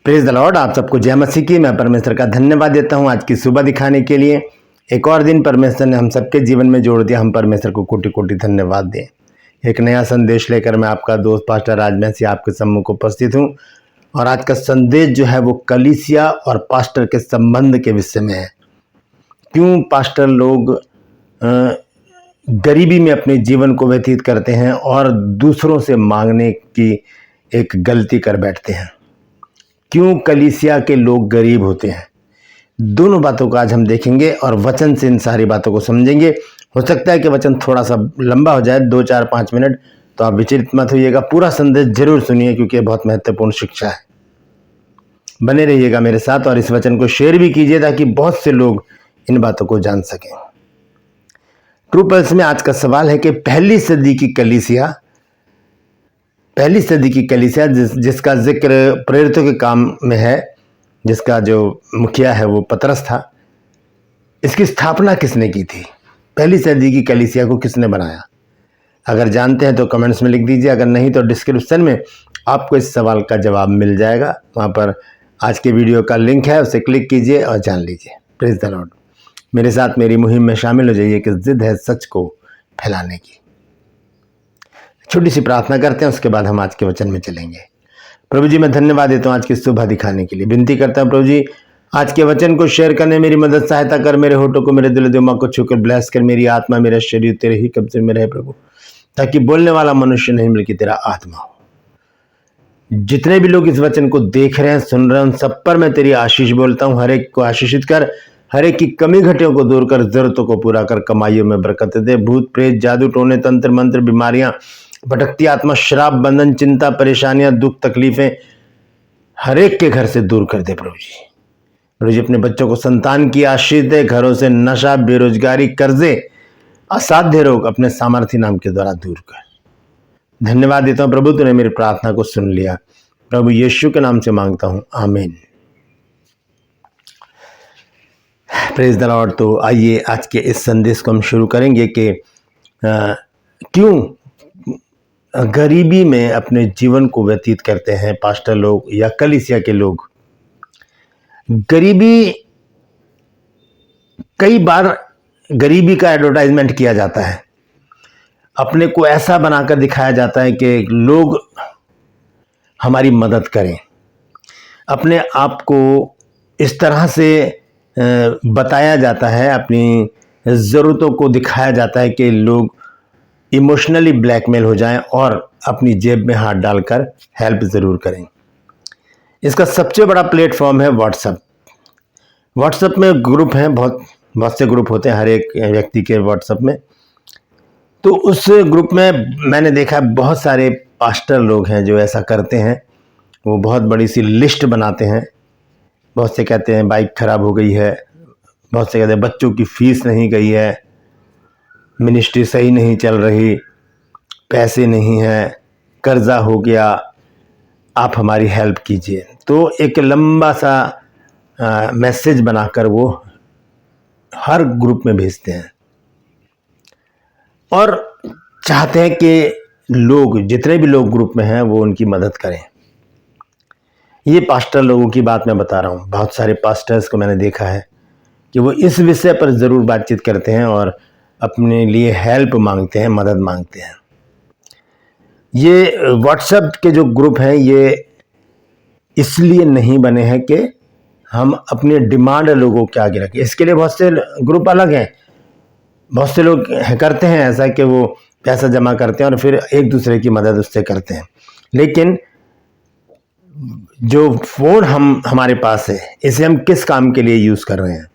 Praise the Lord. आप सबको जय मसीह की। मैं परमेश्वर का धन्यवाद देता हूं आज की सुबह दिखाने के लिए। एक और दिन परमेश्वर ने हम सबके जीवन में जोड़ दिया। हम परमेश्वर को कोटि कोटि धन्यवाद दें। एक नया संदेश लेकर मैं आपका दोस्त पास्टर राजमैसी आपके सम्मुख उपस्थित हूं। और आज का संदेश जो है वो कलीसिया और पास्टर के संबंध के विषय में है। क्यों पास्टर लोग गरीबी में अपने जीवन को व्यतीत करते हैं और दूसरों से मांगने की एक गलती कर बैठते हैं। क्यों कलीसिया के लोग गरीब होते हैं। दोनों बातों को आज हम देखेंगे और वचन से इन सारी बातों को समझेंगे। हो सकता है कि वचन थोड़ा सा लंबा हो जाए, 2 4 5 मिनट, तो आप विचलित मत होइएगा। पूरा संदेश जरूर सुनिए क्योंकि ये बहुत महत्वपूर्ण शिक्षा है। बने रहिएगा मेरे साथ और इस वचन को शेयर भी कीजिए ताकि बहुत से लोग इन बातों को जान सकें। ट्रू पल्स में आज का सवाल है कि पहली सदी की कलीसिया जिसका जिक्र प्रेरितों के काम में है, जिसका जो मुखिया है वो पतरस था, इसकी स्थापना किसने की थी? पहली सदी की कलीसिया को किसने बनाया? अगर जानते हैं तो कमेंट्स में लिख दीजिए, अगर नहीं तो डिस्क्रिप्शन में आपको इस सवाल का जवाब मिल जाएगा। वहाँ पर आज के वीडियो का लिंक है, उसे क्लिक कीजिए और जान लीजिए। Praise the Lord. मेरे साथ मेरी मुहिम में शामिल हो जाइए कि जिद है सच को फैलाने की। छोटी सी प्रार्थना करते हैं, उसके बाद हम आज के वचन में चलेंगे। प्रभु जी, मैं धन्यवाद देता हूँ आज की सुबह दिखाने के लिए। विनती करता हूँ प्रभु जी, आज के वचन को शेयर करने मेरी मदद सहायता कर। मेरे होठों को, मेरे दिल दिमाग को छूकर ब्लेस कर। मेरी आत्मा, मेरा शरीर तेरे ही कब्जे में रहे प्रभु, ताकि बोलने वाला मनुष्य नहीं बल्कि तेरा आत्मा हो। जितने भी लोग इस वचन को देख रहे हैं, सुन रहे हैं, उन सब पर मैं तेरी आशीष बोलता हूँ। हर एक को आशीषित कर, हर एक की कमी घटियों को दूर कर, जरूरतों को पूरा कर, कमाइयों में बरकत दे। भूत प्रेत, जादू टोने, तंत्र मंत्र, बीमारियां, भटकती आत्मा, श्राप, बंधन, चिंता, परेशानियां, दुख, तकलीफें हर एक के घर से दूर कर दे प्रभु जी। प्रभु जी, अपने बच्चों को संतान की आशीष दे। घरों से नशा, बेरोजगारी, कर्जे, असाध्य रोग अपने सामर्थ्य नाम के द्वारा दूर कर। धन्यवाद देता हूं प्रभु, तूने मेरी प्रार्थना को सुन लिया। प्रभु यीशु के नाम से मांगता हूं, आमीन। Praise the Lord. तो आइए आज के इस संदेश को हम शुरू करेंगे कि क्यों गरीबी में अपने जीवन को व्यतीत करते हैं पास्टर लोग या कलीसिया के लोग। कई बार गरीबी का एडवर्टाइजमेंट किया जाता है। अपने को ऐसा बनाकर दिखाया जाता है कि लोग हमारी मदद करें। अपने आप को इस तरह से बताया जाता है, अपनी ज़रूरतों को दिखाया जाता है कि लोग इमोशनली ब्लैकमेल हो जाएं और अपनी जेब में हाथ डालकर हेल्प ज़रूर करें। इसका सबसे बड़ा प्लेटफॉर्म है व्हाट्सएप। व्हाट्सएप में ग्रुप हैं, बहुत से ग्रुप होते हैं हर एक व्यक्ति के व्हाट्सएप में। तो उस ग्रुप में मैंने देखा बहुत सारे पास्टर लोग हैं जो ऐसा करते हैं। वो बहुत बड़ी सी लिस्ट बनाते हैं। बहुत से कहते हैं बाइक खराब हो गई है, बहुत से कहते हैं बच्चों की फीस नहीं गई है, मिनिस्ट्री सही नहीं चल रही, पैसे नहीं हैं, कर्जा हो गया, आप हमारी हेल्प कीजिए। तो एक लंबा सा मैसेज बनाकर वो हर ग्रुप में भेजते हैं और चाहते हैं कि लोग, जितने भी लोग ग्रुप में हैं, वो उनकी मदद करें। ये पास्टर लोगों की बात मैं बता रहा हूँ। बहुत सारे पास्टर्स को मैंने देखा है कि वो इस विषय पर ज़रूर बातचीत करते हैं और अपने लिए हेल्प मांगते हैं, मदद मांगते हैं। ये व्हाट्सएप के जो ग्रुप हैं ये इसलिए नहीं बने हैं कि हम अपनी डिमांड लोगों के आगे रखें। इसके लिए बहुत से ग्रुप अलग हैं। बहुत से लोग करते हैं ऐसा कि वो पैसा जमा करते हैं और फिर एक दूसरे की मदद उससे करते हैं। लेकिन जो फोन हमारे पास है, इसे हम किस काम के लिए यूज़ कर रहे हैं?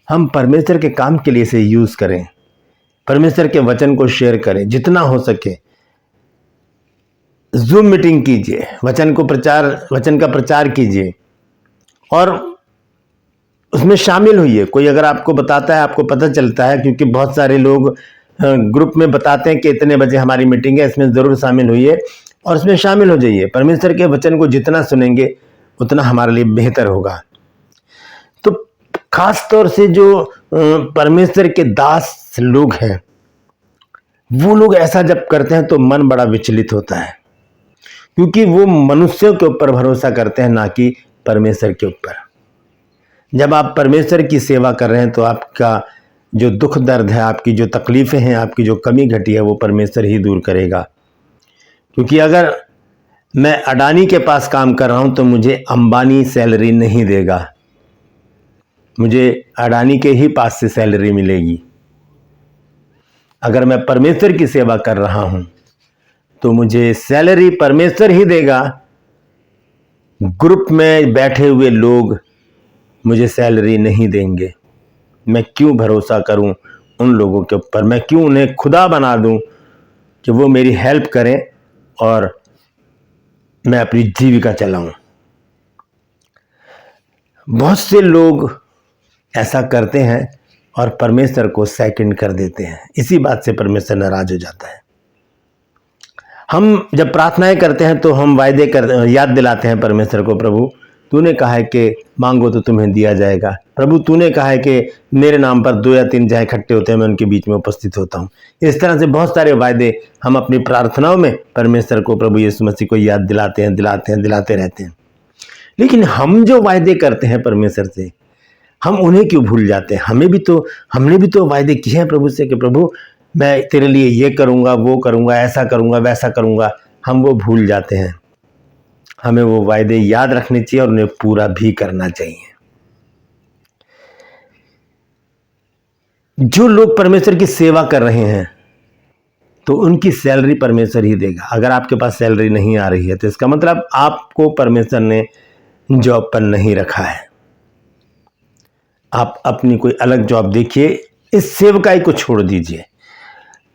हम परमेश्वर के काम के लिए इसे यूज़ करें। परमेश्वर के वचन को शेयर करें जितना हो सके। जूम मीटिंग कीजिए, वचन का प्रचार कीजिए और उसमें शामिल होइए। कोई अगर आपको बताता है, आपको पता चलता है, क्योंकि बहुत सारे लोग ग्रुप में बताते हैं कि इतने बजे हमारी मीटिंग है, इसमें ज़रूर शामिल होइए और उसमें शामिल हो जाइए। परमेश्वर के वचन को जितना सुनेंगे उतना हमारे लिए बेहतर होगा। तो खास तौर से जो परमेश्वर के दास लोग हैं, वो लोग ऐसा जब करते हैं तो मन बड़ा विचलित होता है, क्योंकि वो मनुष्यों के ऊपर भरोसा करते हैं, ना कि परमेश्वर के ऊपर। जब आप परमेश्वर की सेवा कर रहे हैं तो आपका जो दुख दर्द है, आपकी जो तकलीफें हैं, आपकी जो कमी घटी है, वो परमेश्वर ही दूर करेगा। क्योंकि अगर मैं अडानी के पास काम कर रहा हूं तो मुझे अंबानी सैलरी नहीं देगा, मुझे अडानी के ही पास से सैलरी मिलेगी। अगर मैं परमेश्वर की सेवा कर रहा हूं तो मुझे सैलरी परमेश्वर ही देगा। ग्रुप में बैठे हुए लोग मुझे सैलरी नहीं देंगे। मैं क्यों भरोसा करूं उन लोगों के ऊपर? मैं क्यों उन्हें खुदा बना दूं कि वो मेरी हेल्प करें और मैं अपनी जीविका चलाऊं? बहुत से लोग ऐसा करते हैं और परमेश्वर को सेकंड कर देते हैं। इसी बात से परमेश्वर नाराज हो जाता है। हम जब प्रार्थनाएं करते हैं तो हम याद दिलाते हैं परमेश्वर को, प्रभु तूने कहा है कि मांगो तो तुम्हें दिया जाएगा। प्रभु तूने कहा है कि मेरे नाम पर 2 या 3 जहाँ इकट्ठे होते हैं मैं उनके बीच में उपस्थित होता हूँ। इस तरह से बहुत सारे वायदे हम अपनी प्रार्थनाओं में परमेश्वर को, प्रभु यीशु मसीह को याद दिलाते रहते हैं। लेकिन हम जो वायदे करते हैं परमेश्वर से, हम उन्हें क्यों भूल जाते हैं? हमने भी तो वायदे किए हैं प्रभु से कि प्रभु मैं तेरे लिए ये करूँगा, वो करूँगा, ऐसा करूँगा, वैसा करूँगा। हम वो भूल जाते हैं। हमें वो वायदे याद रखने चाहिए और उन्हें पूरा भी करना चाहिए। जो लोग परमेश्वर की सेवा कर रहे हैं तो उनकी सैलरी परमेश्वर ही देगा। अगर आपके पास सैलरी नहीं आ रही है तो इसका मतलब आपको परमेश्वर ने जॉब पर नहीं रखा है। आप अपनी कोई अलग जॉब देखिए, इस सेवकाई को छोड़ दीजिए।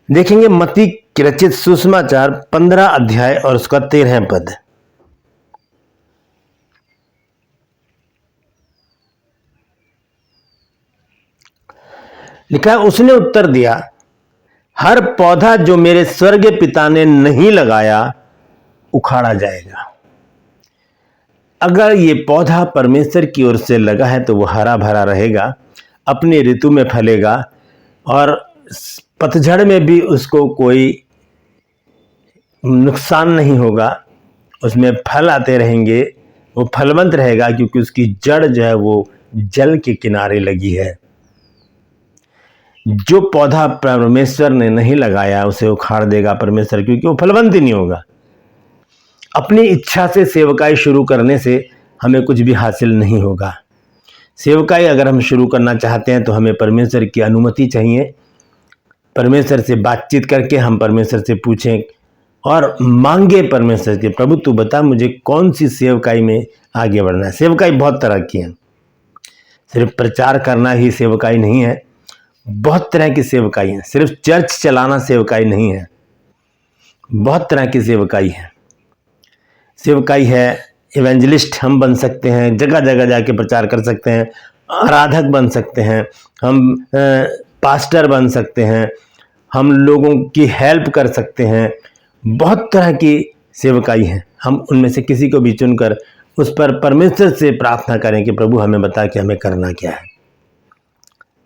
देखेंगे मत्ती की रचित सुसमाचार 15 अध्याय और उसका 13 पद। लिखा है, उसने उत्तर दिया, हर पौधा जो मेरे स्वर्गीय पिता ने नहीं लगाया उखाड़ा जाएगा। अगर ये पौधा परमेश्वर की ओर से लगा है तो वो हरा भरा रहेगा, अपनी ऋतु में फलेगा और पतझड़ में भी उसको कोई नुकसान नहीं होगा। उसमें फल आते रहेंगे, वो फलवंत रहेगा क्योंकि उसकी जड़ जो है वो जल के किनारे लगी है। जो पौधा परमेश्वर ने नहीं लगाया उसे उखाड़ देगा परमेश्वर, क्योंकि वो फलवंत ही नहीं होगा। अपनी इच्छा से सेवकाई शुरू करने से हमें कुछ भी हासिल नहीं होगा। सेवकाई अगर हम शुरू करना चाहते हैं तो हमें परमेश्वर की अनुमति चाहिए। परमेश्वर से बातचीत करके हम परमेश्वर से पूछें और मांगे परमेश्वर के, प्रभु तू बता मुझे कौन सी सेवकाई में आगे बढ़ना है। सेवकाई बहुत तरह की है, सिर्फ प्रचार करना ही सेवकाई नहीं है। बहुत तरह की सेवकाई है। सिर्फ चर्च चलाना सेवकाई नहीं है, बहुत तरह की सेवकाई है। सेवकाई है इवेंजलिस्ट हम बन सकते हैं, जगह जगह जाके प्रचार कर सकते हैं, आराधक बन सकते हैं, हम पास्टर बन सकते हैं, हम लोगों की हेल्प कर सकते हैं। बहुत तरह की सेवकाई है। हम उनमें से किसी को भी चुनकर उस पर परमेश्वर से प्रार्थना करें कि प्रभु हमें बता कि हमें करना क्या है।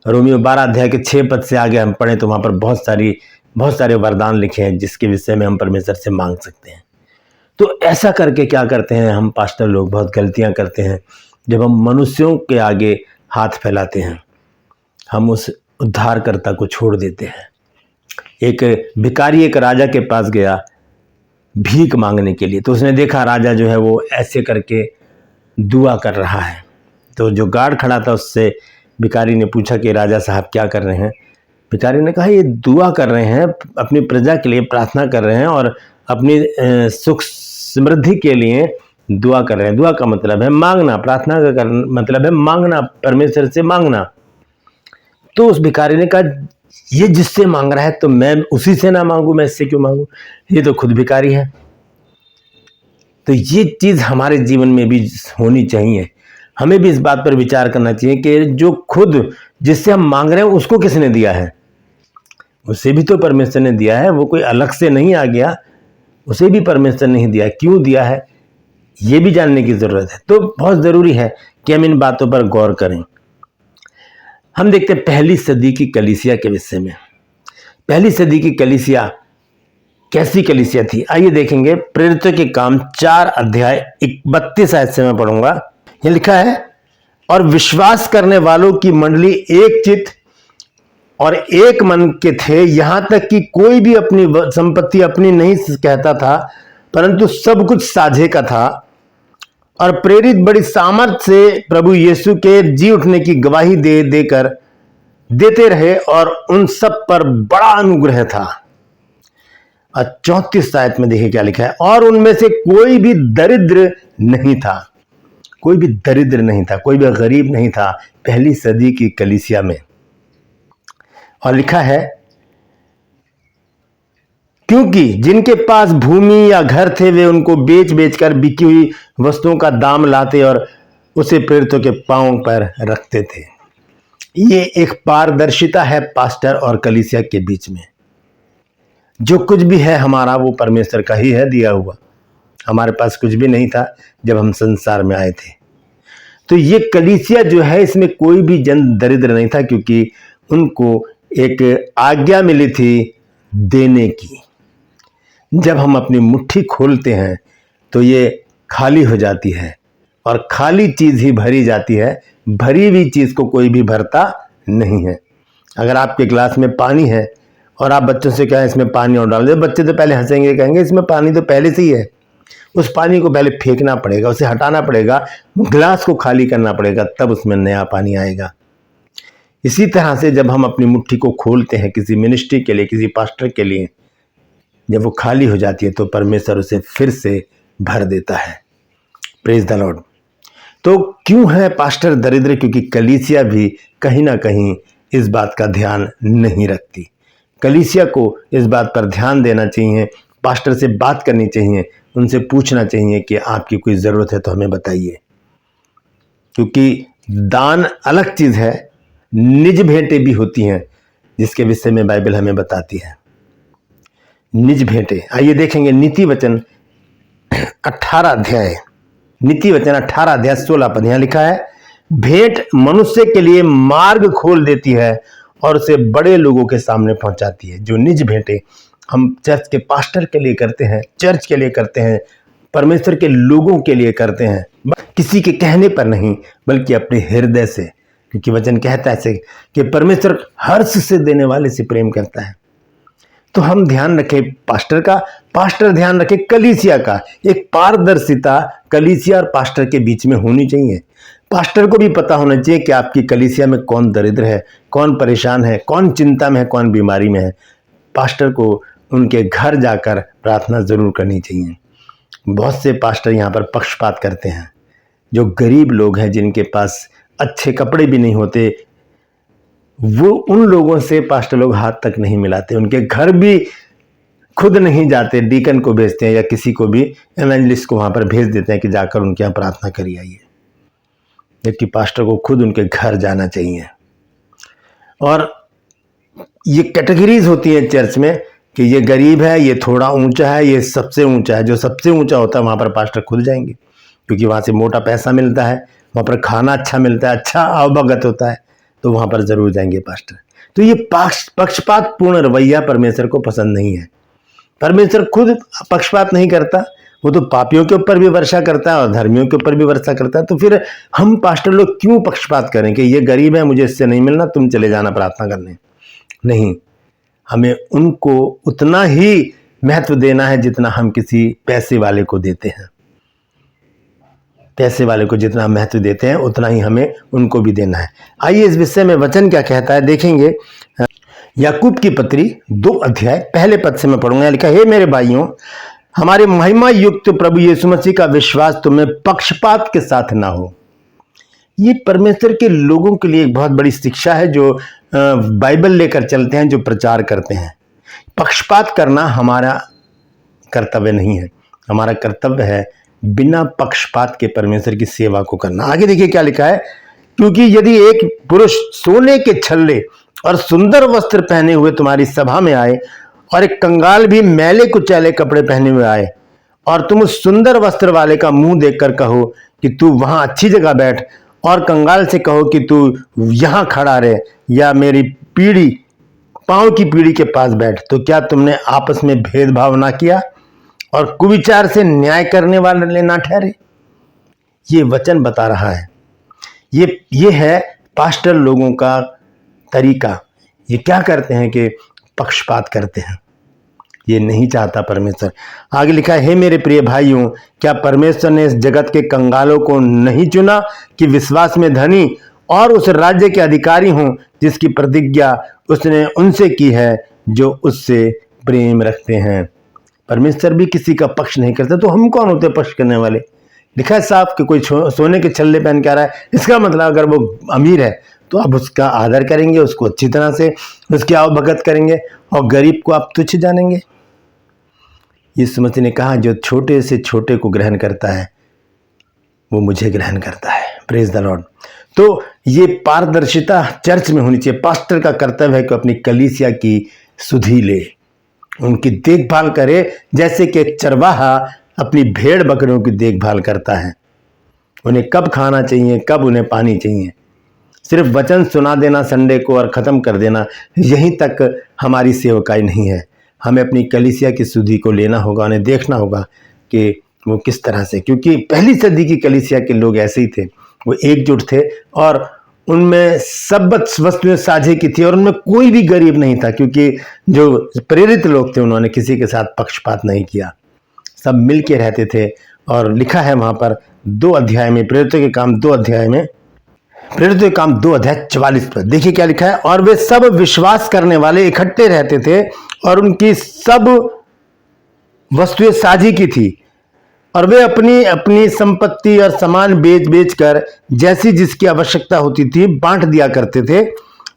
रोमियो 12 अध्याय के 6 पद से आगे हम पढ़ें तो वहां पर बहुत सारे वरदान लिखे हैं जिसके विषय में हम परमेश्वर से मांग सकते हैं। तो ऐसा करके क्या करते हैं हम पास्टर लोग, बहुत गलतियां करते हैं। जब हम मनुष्यों के आगे हाथ फैलाते हैं हम उस उद्धारकर्ता को छोड़ देते हैं। एक भिखारी एक राजा के पास गया भीख मांगने के लिए, तो उसने देखा राजा जो है वो ऐसे करके दुआ कर रहा है। तो जो गार्ड खड़ा था उससे भिखारी ने पूछा कि राजा साहब क्या कर रहे हैं? भिखारी ने कहा ये दुआ कर रहे हैं, अपनी प्रजा के लिए प्रार्थना कर रहे हैं और अपनी सुख समृद्धि के लिए दुआ कर रहे हैं। दुआ का मतलब है मांगना, प्रार्थना का मतलब है मांगना, परमेश्वर से मांगना। तो उस भिखारी ने कहा ये जिससे मांग रहा है तो मैं उसी से ना मांगू, मैं इससे क्यों मांगू? ये तो खुद भिखारी है। तो ये चीज हमारे जीवन में भी होनी चाहिए। हमें भी इस बात पर विचार करना चाहिए कि जो खुद जिससे हम मांग रहे हैं उसको किसने दिया है? उसे भी तो परमेश्वर ने दिया है, वो कोई अलग से नहीं आ गया, उसे भी परमेश्वर ने दिया। क्यों दिया है ये भी जानने की जरूरत है। तो बहुत जरूरी है कि हम इन बातों पर गौर करें। हम देखते हैं पहली सदी की कलीसिया के विषय में। पहली सदी की कलीसिया कैसी कलीसिया थी, आइए देखेंगे। प्रेरितों के काम 4 अध्याय 32 आयत से मैं पढ़ूंगा। यह लिखा है, और विश्वास करने वालों की मंडली एक चित्त और एक मन के थे, यहां तक कि कोई भी अपनी संपत्ति अपनी नहीं कहता था, परंतु सब कुछ साझे का था। और प्रेरित बड़ी सामर्थ से प्रभु यीशु के जी उठने की गवाही देते रहे, और उन सब पर बड़ा अनुग्रह था। और 34 आयत में देखिए क्या लिखा है, और उनमें से कोई भी दरिद्र नहीं था, कोई भी दरिद्र नहीं था, कोई भी गरीब नहीं था पहली सदी की कलीसिया में। और लिखा है, क्योंकि जिनके पास भूमि या घर थे वे उनको बेच बेचकर बिकी हुई वस्तुओं का दाम लाते और उसे प्रेरितों के पांव पर रखते थे। ये एक पारदर्शिता है पास्टर और कलीसिया के बीच में। जो कुछ भी है हमारा वो परमेश्वर का ही है दिया हुआ। हमारे पास कुछ भी नहीं था जब हम संसार में आए थे। तो ये कलीसिया जो है इसमें कोई भी जन दरिद्र नहीं था, क्योंकि उनको एक आज्ञा मिली थी देने की। जब हम अपनी मुट्ठी खोलते हैं तो ये खाली हो जाती है, और खाली चीज ही भरी जाती है, भरी हुई चीज को कोई भी भरता नहीं है। अगर आपके गिलास में पानी है और आप बच्चों से कहें इसमें पानी और डाल दे, बच्चे तो पहले हंसेंगे, कहेंगे इसमें पानी तो पहले से ही है। उस पानी को पहले फेंकना पड़ेगा, उसे हटाना पड़ेगा, गिलास को खाली करना पड़ेगा, तब उसमें नया पानी आएगा। इसी तरह से जब हम अपनी मुट्ठी को खोलते हैं किसी मिनिस्ट्री के लिए, किसी पास्टर के लिए, जब वो खाली हो जाती है तो परमेश्वर उसे फिर से भर देता है। Praise the Lord. तो क्यों है पास्टर दरिद्र? क्योंकि कलीसिया भी कहीं ना कहीं इस बात का ध्यान नहीं रखती। कलीसिया को इस बात पर ध्यान देना चाहिए, पास्टर से बात करनी चाहिए, उनसे पूछना चाहिए कि आपकी कोई ज़रूरत है तो हमें बताइए। क्योंकि दान अलग चीज़ है, निज भेंटें भी होती हैं, जिसके विषय में बाइबल हमें बताती है। निज भेंटें, आइए देखेंगे नीति वचन 18 अध्याय 16 पद। यहां लिखा है, भेंट मनुष्य के लिए मार्ग खोल देती है और उसे बड़े लोगों के सामने पहुंचाती है। जो निज भेंटें हम चर्च के पास्टर के लिए करते हैं, चर्च के लिए करते हैं, परमेश्वर के लोगों के लिए करते हैं, किसी के कहने पर नहीं बल्कि अपने हृदय से। क्योंकि वचन कहता है कि परमेश्वर हर्ष से देने वाले से प्रेम करता है। तो हम ध्यान रखें पास्टर का, पास्टर ध्यान रखे कलीसिया का। एक पारदर्शिता कलीसिया और पास्टर के बीच में होनी चाहिए। पास्टर को भी पता होना चाहिए कि आपकी कलीसिया में कौन दरिद्र है, कौन परेशान है, कौन चिंता में है, कौन बीमारी में है। पास्टर को उनके घर जाकर प्रार्थना जरूर करनी चाहिए। बहुत से पास्टर यहाँ पर पक्षपात करते हैं। जो गरीब लोग हैं, जिनके पास अच्छे कपड़े भी नहीं होते, वो उन लोगों से पास्टर लोग हाथ तक नहीं मिलाते, उनके घर भी खुद नहीं जाते, डीकन को भेजते हैं या किसी को भी एवेंजलिस्ट को वहां पर भेज देते हैं कि जाकर उनके यहाँ प्रार्थना करिए आइए। जबकि पास्टर को खुद उनके घर जाना चाहिए। और ये कैटेगरीज होती है चर्च में कि ये गरीब है, ये थोड़ा ऊंचा है, ये सबसे ऊंचा है। जो सबसे ऊंचा होता है वहां पर पास्टर खुद जाएंगे, क्योंकि वहां से मोटा पैसा मिलता है, वहां पर खाना अच्छा मिलता है, अच्छा आवभगत होता है, तो वहां पर जरूर जाएंगे पास्टर। तो ये पक्षपात पूर्ण रवैया परमेश्वर को पसंद नहीं है। परमेश्वर खुद पक्षपात नहीं करता, वो तो पापियों के ऊपर भी वर्षा करता है और धर्मियों के ऊपर भी वर्षा करता है। तो फिर हम पास्टर लोग क्यों पक्षपात करें कि ये गरीब है, मुझे इससे नहीं मिलना, तुम चले जाना प्रार्थना करने? नहीं, हमें उनको उतना ही महत्व देना है जितना हम किसी पैसे वाले को देते हैं। पैसे वाले को जितना महत्व देते हैं उतना ही हमें उनको भी देना है। आइए इस विषय में वचन क्या कहता है देखेंगे। याकूब की पत्री 2 अध्याय पहले पद से मैं पढ़ूंगा। लिखा, हे मेरे भाइयों, हमारे महिमा युक्त प्रभु यीशु मसीह का विश्वास तुम्हें पक्षपात के साथ ना हो। ये परमेश्वर के लोगों के लिए एक बहुत बड़ी शिक्षा है, जो बाइबल लेकर चलते हैं, जो प्रचार करते हैं। पक्षपात करना हमारा कर्तव्य नहीं है। हमारा कर्तव्य है बिना पक्षपात के परमेश्वर की सेवा को करना। आगे देखिए क्या लिखा है, क्योंकि यदि एक पुरुष सोने के छल्ले और सुंदर वस्त्र पहने हुए तुम्हारी सभा में आए और एक कंगाल भी मैले कुचैले कपड़े पहने हुए आए, और तुम उस सुंदर वस्त्र वाले का मुंह देखकर कहो कि तू वहां अच्छी जगह बैठ, और कंगाल से कहो कि तू यहां खड़ा रहे या मेरी पीढ़ी पांव की पीढ़ी के पास बैठ, तो क्या तुमने आपस में भेदभाव ना किया और कुविचार से न्याय करने वाले ना ठहरे? ये वचन बता रहा है। ये है पास्टर लोगों का तरीका। ये क्या करते हैं कि पक्षपात करते हैं। ये नहीं चाहता परमेश्वर। आगे लिखा है, हे मेरे प्रिय भाइयों, क्या परमेश्वर ने इस जगत के कंगालों को नहीं चुना कि विश्वास में धनी और उस राज्य के अधिकारी हों जिसकी प्रतिज्ञा उसने उनसे की है जो उससे प्रेम रखते हैं। परमेश्वर भी किसी का पक्ष नहीं करता, तो हम कौन होते पक्ष करने वाले? लिखा है साफ कि कोई सोने के छल्ले पहन के आ रहा है, इसका मतलब अगर वो अमीर है तो आप उसका आदर करेंगे, उसको अच्छी तरह से उसकी आवभगत करेंगे, और गरीब को आप तुच्छ जानेंगे। यीशु मसीह ने कहा, जो छोटे से छोटे को ग्रहण करता है वो मुझे ग्रहण करता है। Praise the Lord. तो ये पारदर्शिता चर्च में होनी चाहिए। पास्टर का कर्तव्य है कि अपनी कलीसिया की सुधि ले, उनकी देखभाल करे, जैसे कि एक चरवाहा अपनी भेड़ बकरियों की देखभाल करता है। उन्हें कब खाना चाहिए, कब उन्हें पानी चाहिए। सिर्फ वचन सुना देना संडे को और ख़त्म कर देना, यहीं तक हमारी सेवकाई नहीं है। हमें अपनी कलीसिया की सुधि को लेना होगा, उन्हें देखना होगा कि वो किस तरह से, क्योंकि पहली सदी की कलीसिया के लोग ऐसे ही थे। वो एकजुट थे और उनमें सब वस्तुएं साझे की थी और उनमें कोई भी गरीब नहीं था, क्योंकि जो प्रेरित लोग थे उन्होंने किसी के साथ पक्षपात नहीं किया, सब मिल के रहते थे। और लिखा है वहां पर 2 अध्याय में, प्रेरितों के काम 2 अध्याय में, प्रेरितों के काम 2 अध्याय 44 पर देखिए क्या लिखा है। और वे सब विश्वास करने वाले इकट्ठे रहते थे और उनकी सब वस्तुएं साझी की थी, और वे अपनी अपनी संपत्ति और सामान बेच बेच कर जैसी जिसकी आवश्यकता होती थी बांट दिया करते थे।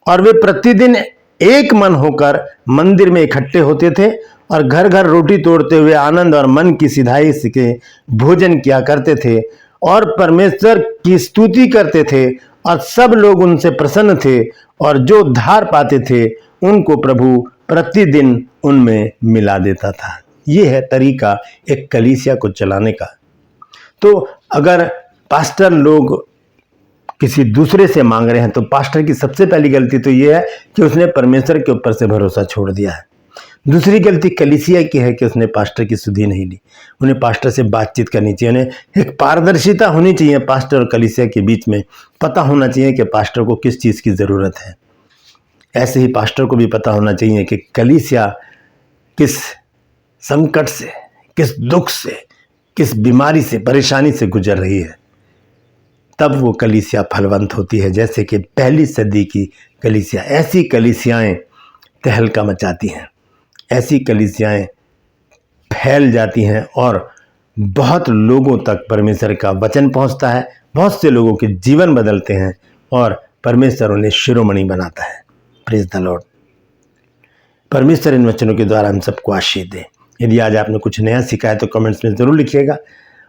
और वे प्रतिदिन एक मन होकर मंदिर में इकट्ठे होते थे और घर घर रोटी तोड़ते हुए आनंद और मन की सिधाई से भोजन किया करते थे और परमेश्वर की स्तुति करते थे, और सब लोग उनसे प्रसन्न थे, और जो उद्धार पाते थे उनको प्रभु प्रतिदिन उनमें मिला देता था। ये है तरीका एक कलीसिया को चलाने का। तो अगर पास्टर लोग किसी दूसरे से मांग रहे हैं तो पास्टर की सबसे पहली गलती तो ये है कि उसने परमेश्वर के ऊपर से भरोसा छोड़ दिया है। दूसरी गलती कलीसिया की है कि उसने पास्टर की सुधि नहीं ली। उन्हें पास्टर से बातचीत करनी चाहिए, उन्हें एक पारदर्शिता होनी चाहिए पास्टर और कलीसिया के बीच में। पता होना चाहिए कि पास्टर को किस चीज़ की ज़रूरत है। ऐसे ही पास्टर को भी पता होना चाहिए कि कलीसिया किस संकट से, किस दुख से, किस बीमारी से, परेशानी से गुजर रही है। तब वो कलीसिया फलवंत होती है, जैसे कि पहली सदी की कलीसिया। ऐसी कलीसियाएं तहलका मचाती हैं, ऐसी कलीसियाएं फैल जाती हैं और बहुत लोगों तक परमेश्वर का वचन पहुंचता है, बहुत से लोगों के जीवन बदलते हैं और परमेश्वर उन्हें शिरोमणि बनाता है। Praise the Lord. परमेश्वर इन वचनों के द्वारा हम सबको आशीष दे। यदि आज आपने कुछ नया सीखा है तो कमेंट्स में ज़रूर लिखिएगा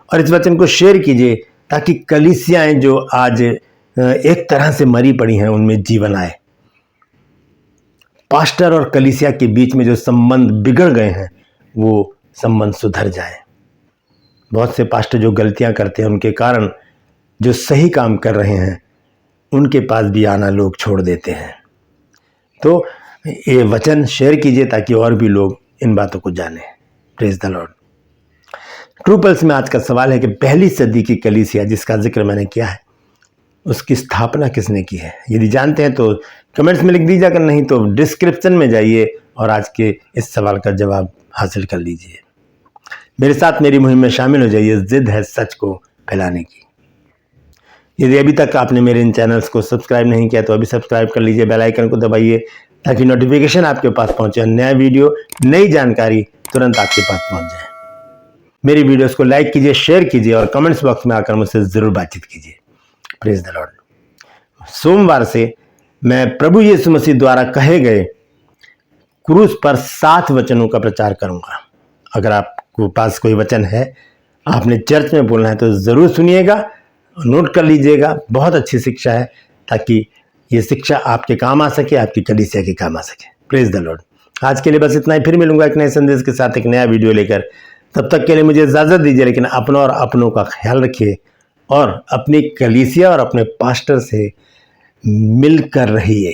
और इस वचन को शेयर कीजिए, ताकि कलीसियाएं जो आज एक तरह से मरी पड़ी हैं उनमें जीवन आए। पास्टर और कलीसिया के बीच में जो संबंध बिगड़ गए हैं वो संबंध सुधर जाए। बहुत से पास्टर जो गलतियां करते हैं उनके कारण जो सही काम कर रहे हैं उनके पास भी आना लोग छोड़ देते हैं। तो ये वचन शेयर कीजिए ताकि और भी लोग इन बातों को जानें। Praise the Lord. True pulse में आज का सवाल है कि पहली सदी की कलीसिया जिसका जिक्र मैंने किया है उसकी स्थापना किसने की है? यदि जानते हैं तो कमेंट्स में लिख दीजिए, अगर नहीं तो डिस्क्रिप्शन में जाइए और आज के इस सवाल का जवाब हासिल कर लीजिए। मेरे साथ मेरी मुहिम में शामिल हो जाइए। जिद है सच को फैलाने की। यदि अभी तक आपने मेरे इन चैनल्स को सब्सक्राइब नहीं किया तो अभी सब्सक्राइब कर लीजिए, बेल आइकन को दबाइए ताकि नोटिफिकेशन आपके पास पहुंचे, नया वीडियो, नई जानकारी तुरंत आपके पास पहुंच जाए। मेरी वीडियोस को लाइक कीजिए, शेयर कीजिए और कमेंट्स बॉक्स में आकर मुझसे जरूर बातचीत कीजिए। Praise the Lord. सोमवार से मैं प्रभु यीशु मसीह द्वारा कहे गए क्रूस पर 7 वचनों का प्रचार करूंगा। अगर आपको पास कोई वचन है, आपने चर्च में बोलना है तो जरूर सुनिएगा, नोट कर लीजिएगा। बहुत अच्छी शिक्षा है ताकि ये शिक्षा आपके काम आ सके, आपकी कलीसिया के काम आ सके। Praise the Lord. आज के लिए बस इतना ही। फिर मिलूंगा एक नए संदेश के साथ, एक नया वीडियो लेकर। तब तक के लिए मुझे इजाजत दीजिए, लेकिन अपनों और अपनों का ख्याल रखिए और अपनी कलीसिया और अपने पास्टर से मिलकर रहिए।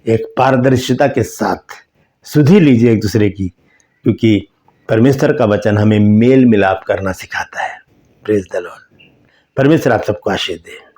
एक पारदर्शिता के साथ सुधि लीजिए एक दूसरे की, क्योंकि परमेश्वर का वचन हमें मेल मिलाप करना सिखाता है। Praise the Lord. परमेश्वर आप सबको आशीष दे।